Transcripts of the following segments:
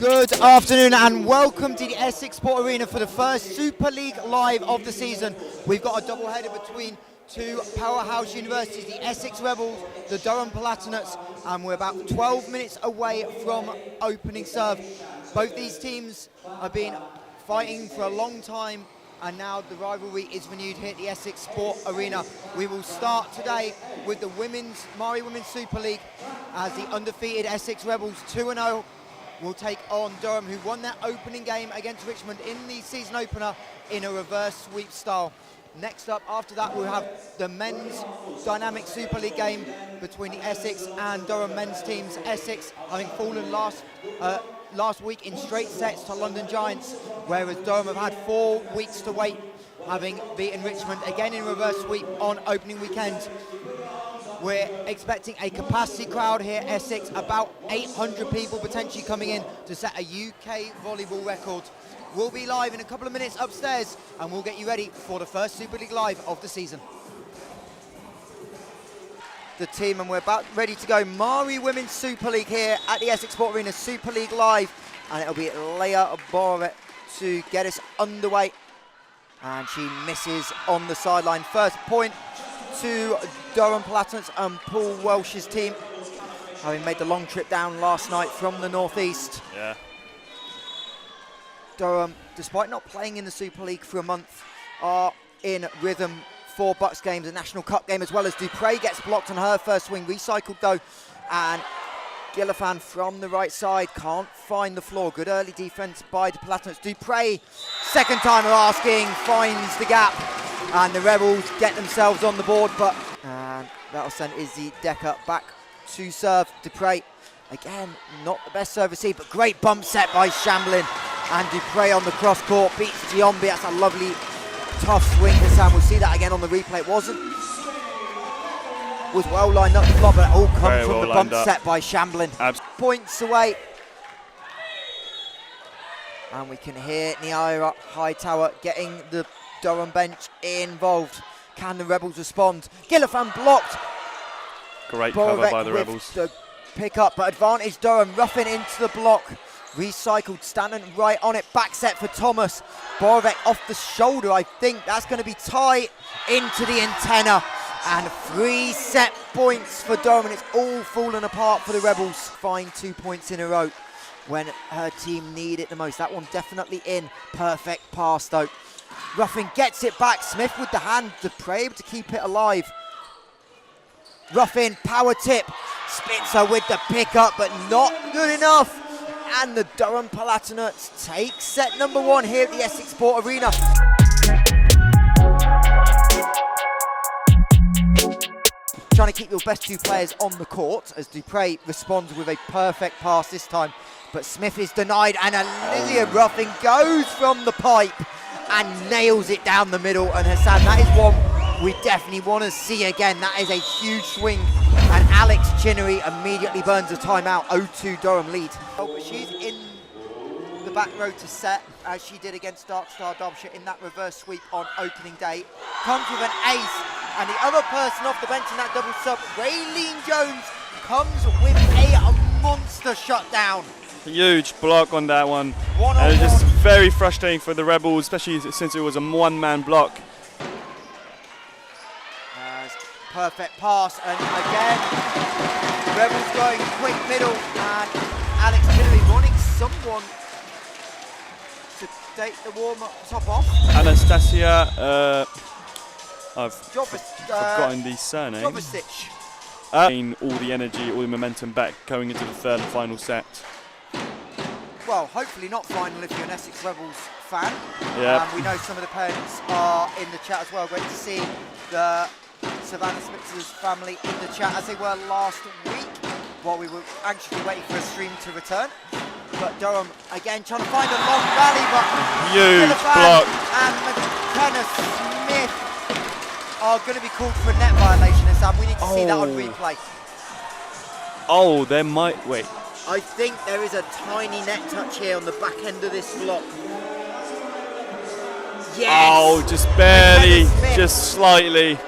Good afternoon and welcome to the Essex Sport Arena for the first Super League Live of the season. We've got a double-header between two powerhouse universities, the Essex Rebels, the Durham Palatinates, and we're about 12 minutes away from opening serve. Both these teams have been fighting for a long time, and now the rivalry is renewed here at the Essex Sport Arena. We will start today with the MAAREE Women's Super League as the undefeated Essex Rebels 2-0 will take on Durham, who won their opening game against Richmond in the season opener in a reverse sweep style. Next up, after that, we'll have the men's dynamic Super League game between the Essex and Durham men's teams. Essex having fallen last week in straight sets to London Giants, whereas Durham have had 4 weeks to wait, having beaten Richmond again in reverse sweep on opening weekend. We're expecting a capacity crowd here at Essex, about 800 people potentially coming in to set a UK volleyball record. We'll be live in a couple of minutes upstairs and we'll get you ready for the first Super League Live of the season. The team, and we're about ready to go. MAAREE Women's Super League here at the Essex Sport Arena, Super League Live, and it'll be Leah Borovec to get us underway. And she misses on the sideline. First point to Durham Palatinates and Paul Welsh's team, having made the long trip down last night from the northeast. Yeah. Durham, despite not playing in the Super League for a month, are in rhythm for Bucks games, a National Cup game, as well as Dupre gets blocked on her first swing, recycled though, and Gillifan from the right side can't find the floor. Good early defense by the Palatinates. Dupre, second time of asking, finds the gap, and the Rebels get themselves on the board, but and that'll send Izzy Decker back to serve. Dupre, again, not the best serve received, but great bump set by Shamblin, and Dupre on the cross court beats Giombi. That's a lovely tough swing to Sam. We'll see that again on the replay. It was well lined up, the block, but it all comes from the bump set by Shamblin. Points away. And we can hear Niara Hightower getting the Durham bench involved. Can the Rebels respond? Gillifan blocked. Great Borovec cover by the Rebels. The pick up, but advantage Durham. Ruffin into the block. Recycled, Stanton right on it. Back set for Thomas. Borovec off the shoulder. I think that's going to be tight into the antenna. And 3 set points for Durham, and it's all fallen apart for the Rebels. Find 2 points in a row when her team need it the most. That one definitely in. Perfect pass though. Ruffin gets it back. Smith with the hand. Dupre able to keep it alive. Ruffin, power tip. Spitzer with the pickup, but not good enough. And the Durham Palatinates take set number 1 here at the Essex Sport Arena. Trying to keep your best 2 players on the court as Dupre responds with a perfect pass this time. But Smith is denied, and Alicia Ruffin goes from the pipe and nails it down the middle. And Hassan, that is one we definitely want to see again. That is a huge swing. And Alex Chinnery immediately burns a timeout. 0-2 Durham lead. Oh, but she's in the back row to set, as she did against Dark Star Derbyshire in that reverse sweep on opening day. Comes with an ace, and the other person off the bench in that double sub, Raylene Jones, comes with a monster shutdown. Huge block on that one. And it was just very frustrating for the Rebels, especially since it was a one-man block. Perfect pass, and again, Rebels going quick middle, and Alex Chinnery wanting someone to take the warm-up top off. Anastasia, I've forgotten the surname. Jovicic. All the energy, all the momentum back going into the third and final set. Well, hopefully not final if you're an Essex Rebels fan. Yeah. We know some of the parents are in the chat as well. Great to see the Savannah Spitzer's family in the chat, as they were last week, while we were anxiously waiting for a stream to return. But Durham again trying to find a long rally, but huge block. And McKenna Smith are going to be called for a net violation, and Sam, we need to see that on replay. Oh, there might, wait. I think there is a tiny net touch here on the back end of this block. Yes! Oh, just barely, just slightly.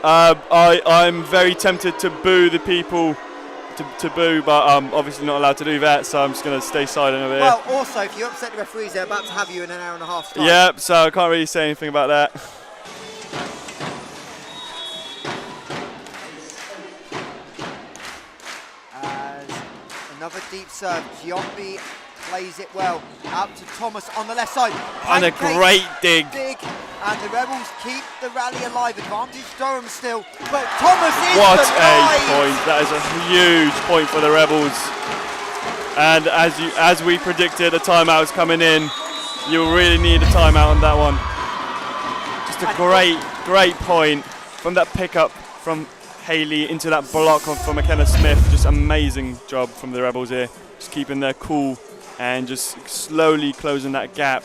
I'm very tempted to boo the people to boo, but I'm obviously not allowed to do that, so I'm just going to stay silent over here. Well, also, if you upset the referees, they're about to have you in an hour and a half time. Yeah, so I can't really say anything about that. As another deep serve, Giambi plays it well. Out to Thomas on the left side. And a great dig. And the Rebels keep the rally alive. Advantage Durham still, but Thomas is What denied. a point! That is a huge point for the Rebels. And as we predicted, a timeout is coming in. You really need a timeout on that one. Just a great point from that pickup from Haley into that block from McKenna Smith. Just amazing job from the Rebels here. Just keeping their cool and just slowly closing that gap.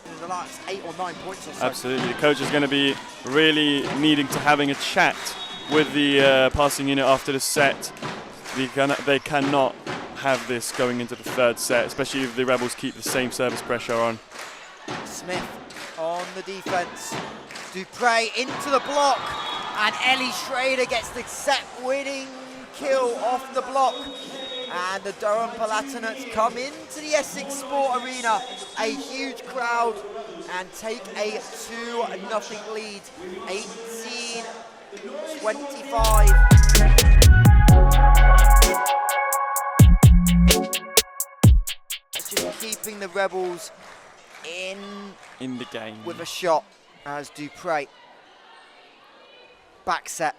In the last 8 or 9 points or so. Absolutely. The coach is going to be really needing to having a chat with the passing unit after the set. They cannot have this going into the third set, especially if the Rebels keep the same service pressure on. Smith on the defense. Dupre into the block, and Ellie Schrader gets the set-winning kill off the block. And the Durham Palatinates come into the Essex Sport Arena, a huge crowd, and take a 2-0 lead, 18-25. Just keeping the Rebels in the game with a shot as Dupre. Back set.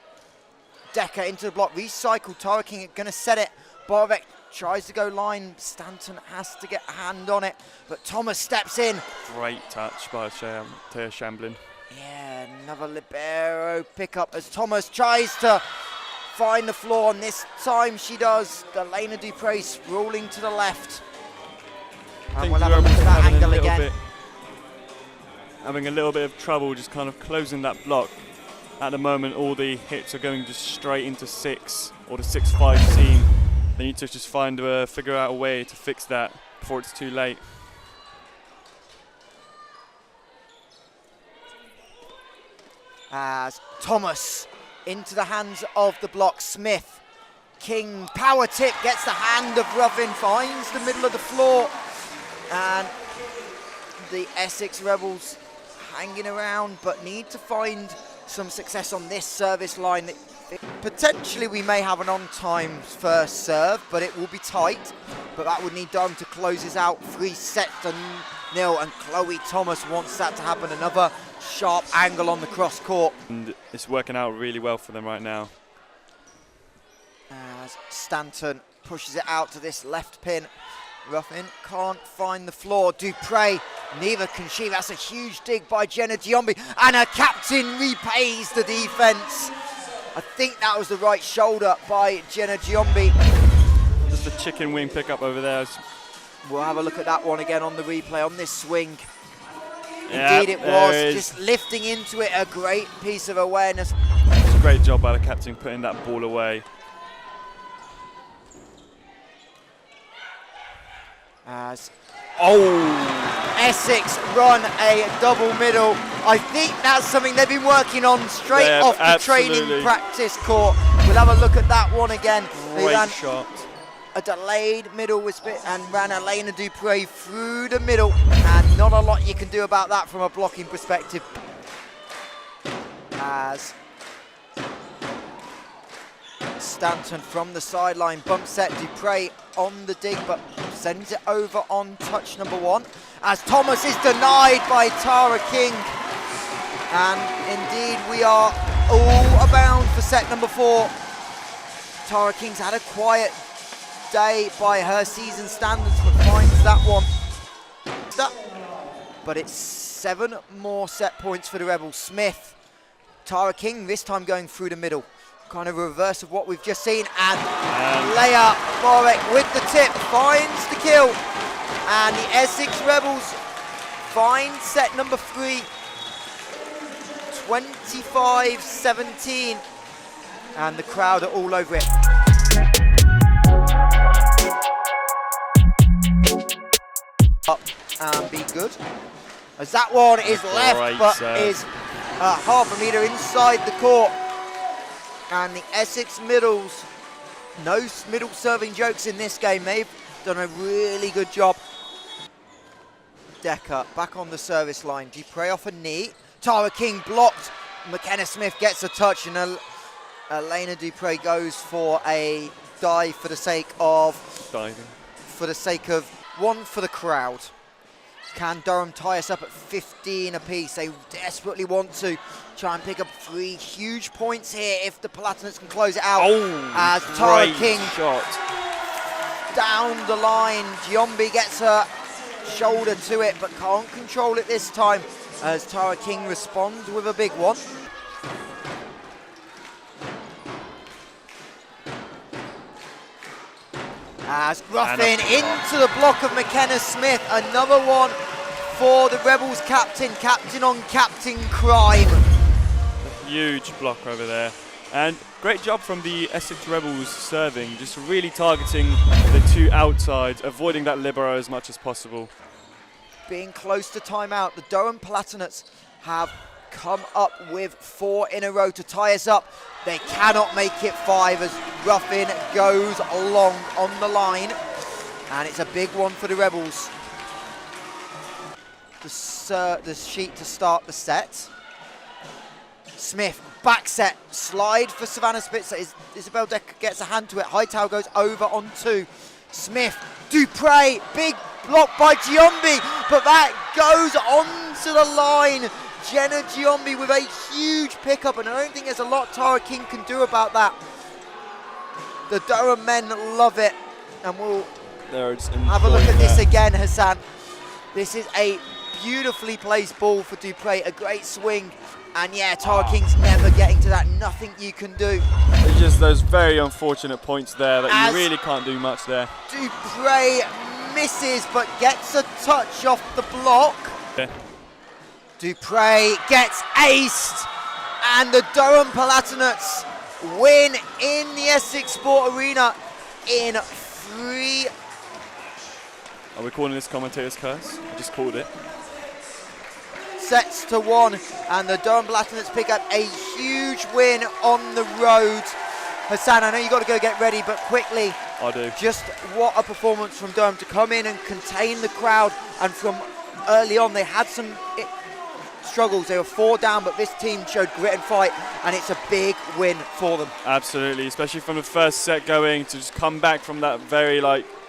Decker into the block, recycle, Tara King going to set it. Borvek tries to go line, Stanton has to get a hand on it, but Thomas steps in. Great touch by Taya Shamblin. Yeah, another libero pickup as Thomas tries to find the floor, and this time she does. Galena Dupre sprawling to the left. And we'll have a look at that angle again. Having a little bit of trouble just kind of closing that block. At the moment, all the hits are going just straight into 6 or the 6-5 seam. They need to just figure out a way to fix that before it's too late. As Thomas into the hands of the block, Smith. King, power tip, gets the hand of Ruffin, finds the middle of the floor. And the Essex Rebels hanging around, but need to find some success on this service line. Potentially we may have an on-time first serve, but it will be tight. But that would need Durham to close this out. 3-0, and Chloe Thomas wants that to happen. Another sharp angle on the cross court. And it's working out really well for them right now. As Stanton pushes it out to this left pin. Ruffin can't find the floor. Dupre, neither can she. That's a huge dig by Jenna Giambi. And her captain repays the defense. I think that was the right shoulder by Jenna Giambi. Just a chicken wing pickup over there. We'll have a look at that one again on the replay on this swing. Yeah, indeed it was. Just lifting into it, a great piece of awareness. It's a great job by the captain putting that ball away. As Essex run a double middle. I think that's something they've been working on straight off the training practice court. We'll have a look at that one again. Great shot. A delayed middle with Spit and ran Elena Dupre through the middle, and not a lot you can do about that from a blocking perspective. As Stanton from the sideline, bump set, Dupre on the dig, but sends it over on touch number 1. As Thomas is denied by Tara King. And indeed, we are all abound for set number 4. Tara King's had a quiet day by her season standards, but finds that one. But it's 7 more set points for the Rebels. Smith, Tara King, this time going through the middle. Kind of a reverse of what we've just seen. And Leia Borek with the tip finds the kill. And the Essex Rebels find set number 3. 25-17. And the crowd are all over it. Up and be good. As that one is left, but is half a metre inside the court. And the Essex Middles No middle serving jokes in this game. They've done a really good job. Decker back on the service line. Dupre off a knee. Tara King blocked. McKenna Smith gets a touch, and Elena Dupre goes for a dive for the sake of Diving. For the sake of one for the crowd. Can Durham tie us up at 15 apiece? They desperately want to try and pick up 3 huge points here if the Palatinates can close it out. Oh, as Tara King shot. Down the line. Giombi gets her shoulder to it, but can't control it this time as Tara King responds with a big one. As Ruffin into the block of McKenna Smith, another one for the Rebels captain, captain on captain crime. A huge block over there. And great job from the Essex Rebels serving, just really targeting the 2 outsides, avoiding that libero as much as possible. Being close to timeout, the Durham Palatinates have come up with 4 in a row to tie us up. They cannot make it 5 as Ruffin goes long on the line, and it's a big one for the Rebels. The sheet to start the set. Smith, back set, slide for Savannah Spitzer. Isabel Decker gets a hand to it. Hightower goes over on 2. Smith, Dupre, big block by Giombi, but that goes onto the line. Jenna Giombi with a huge pickup, and I don't think there's a lot Tara King can do about that. The Durham men love it, and we'll have a look at this again, Hassan. This is a beautifully placed ball for Dupre, a great swing, and yeah, Tara King's never getting to that. Nothing you can do. It's just those very unfortunate points there that you really can't do much there. Dupre misses, but gets a touch off the block. Yeah. Dupre gets aced, and the Durham Palatinates win in the Essex Sport Arena in 3. Are we calling this commentator's curse? I just called it. Sets to 1, and the Durham Palatinates pick up a huge win on the road. Hassan, I know you've got to go get ready, but quickly, I do. Just what a performance from Durham to come in and contain the crowd, and from early on they had some struggles. They were 4 down, but this team showed grit and fight, and it's a big win for them. Absolutely, especially from the first set going to just come back from that very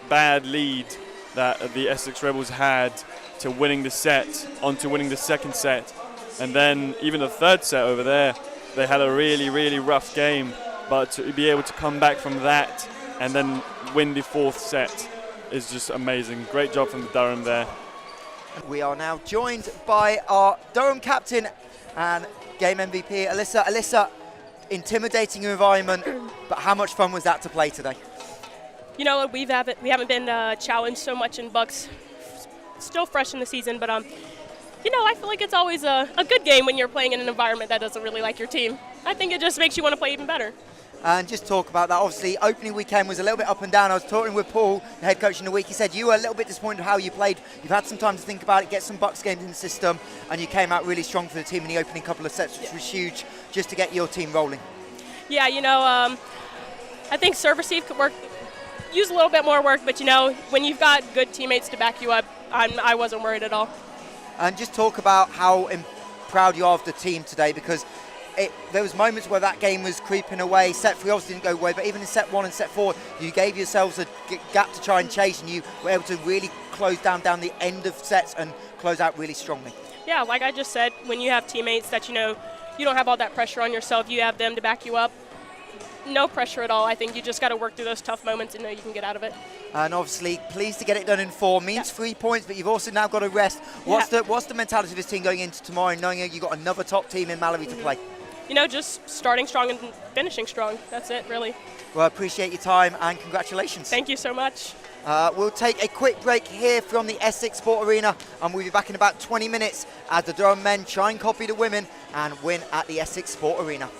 bad lead that the Essex Rebels had to winning the set, onto winning the second set, and then even the third set over there, they had a really, really rough game, but to be able to come back from that and then win the 4th set is just amazing. Great job from the Durham there. We are now joined by our Durham captain and game MVP, Alyssa. Alyssa, intimidating environment, but how much fun was that to play today? You know, we haven't been challenged so much in Bucks. Still fresh in the season, but you know, I feel like it's always a good game when you're playing in an environment that doesn't really like your team. I think it just makes you want to play even better. And just talk about that, obviously, opening weekend was a little bit up and down. I was talking with Paul, the head coach in the week. He said you were a little bit disappointed with how you played. You've had some time to think about it, get some Bucks games in the system, and you came out really strong for the team in the opening couple of sets, which was huge, just to get your team rolling. Yeah, you know, I think serve receive could use a little bit more work, but you know, when you've got good teammates to back you up, I wasn't worried at all. And just talk about how proud you are of the team today, because there was moments where that game was creeping away. Set 3 obviously didn't go away, but even in set 1 and set 4, you gave yourselves a gap to try and chase, and you were able to really close down the end of sets and close out really strongly. Yeah, like I just said, when you have teammates that you know you don't have all that pressure on yourself, you have them to back you up. No pressure at all. I think you just got to work through those tough moments and know you can get out of it. And obviously, pleased to get it done in 4 means 3 points, but you've also now got to rest. What's the mentality of this team going into tomorrow, knowing you've got another top team in MAAREE to play? You know, just starting strong and finishing strong. That's it, really. Well, I appreciate your time and congratulations. Thank you so much. We'll take a quick break here from the Essex Sport Arena, and we'll be back in about 20 minutes as the Durham men try and copy the women and win at the Essex Sport Arena.